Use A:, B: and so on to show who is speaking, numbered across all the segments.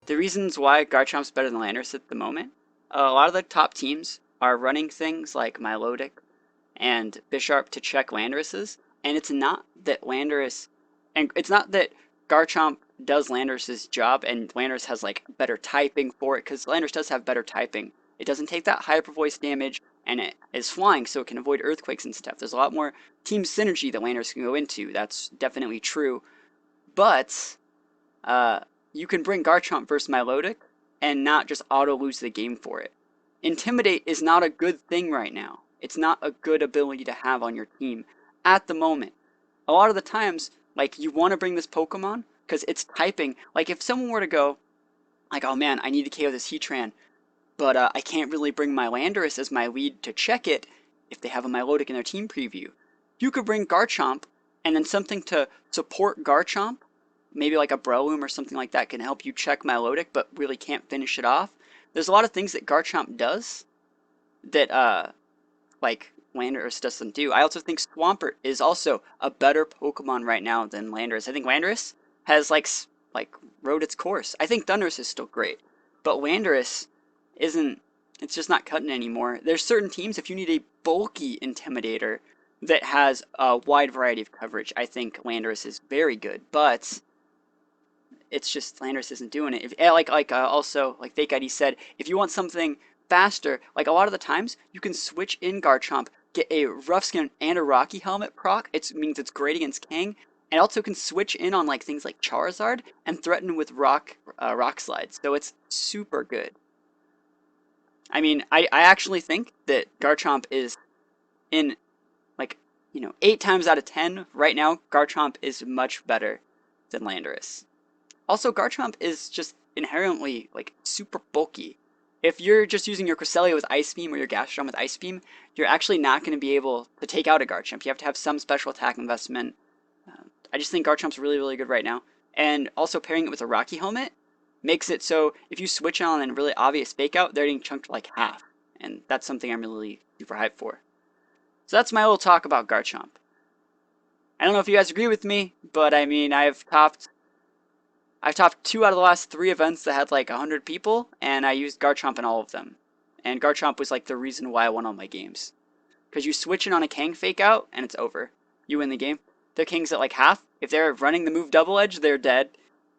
A: The reasons why Garchomp's better than Landorus at the moment, a lot of the top teams are running things like Milotic and Bisharp to check Landorus's, and it's not that Garchomp does Landorus's job and Landorus has like better typing for it, because Landorus does have better typing. It doesn't take that hyper voice damage, and it is flying, so it can avoid earthquakes and stuff. There's a lot more team synergy that Landorus can go into. That's definitely true, but uh, you can bring Garchomp versus Milotic and not just auto lose the game for it. Intimidate is not a good thing right now. It's not a good ability to have on your team at the moment. A lot of the times, like, you want to bring this Pokemon because it's typing. Like, if someone were to go, like, oh man, I need to KO this Heatran, but I can't really bring my Landorus as my lead to check it if they have a Milotic in their team preview. You could bring Garchomp and then something to support Garchomp, maybe like a Breloom or something like that can help you check Milotic but really can't finish it off. There's a lot of things that Garchomp does that like Landorus doesn't do. I also think Swampert is also a better Pokemon right now than Landorus. I think Landorus has like rode its course. I think Thundurus is still great, but Landorus isn't. It's just not cutting anymore. There's certain teams, if you need a bulky Intimidator that has a wide variety of coverage, I think Landorus is very good, but it's just Landorus isn't doing it. Also like Fake ID said, if you want something faster, like a lot of the times you can switch in Garchomp, get a rough skin and a Rocky Helmet proc. It means it's great against Kang, and also can switch in on like things like Charizard and threaten with rock slides. So it's super good. I mean, I actually think that Garchomp is in like 8 times out of 10 right now. Garchomp is much better than Landorus. Also, Garchomp is just inherently like super bulky. If you're just using your Cresselia with Ice Beam or your Gastrodon with Ice Beam, you're actually not going to be able to take out a Garchomp. You have to have some special attack investment. I just think Garchomp's really, really good right now. And also pairing it with a Rocky Helmet makes it so if you switch on a really obvious Fake Out, they're getting chunked like half. And that's something I'm really super hyped for. So that's my little talk about Garchomp. I don't know if you guys agree with me, but I mean, I've topped 2 out of the last 3 events that had like 100 people, and I used Garchomp in all of them. And Garchomp was like the reason why I won all my games. Because you switch in on a Kang Fake Out, and it's over. You win the game. Their Kang's at like half. If they're running the move Double Edge, they're dead.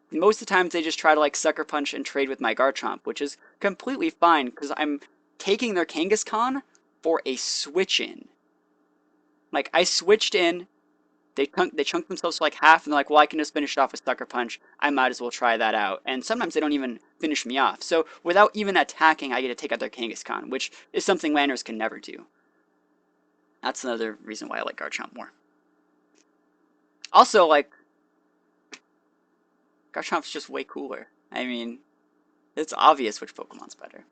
A: Most of the times they just try to like Sucker Punch and trade with my Garchomp, which is completely fine, because I'm taking their Kangaskhan for a switch in. Like, I switched in, they chunk themselves to like half, and they're like, well, I can just finish it off with Sucker Punch. I might as well try that out. And sometimes they don't even finish me off. So without even attacking, I get to take out their Kangaskhan, which is something Landers can never do. That's another reason why I like Garchomp more. Also, like, Garchomp's just way cooler. I mean, it's obvious which Pokemon's better.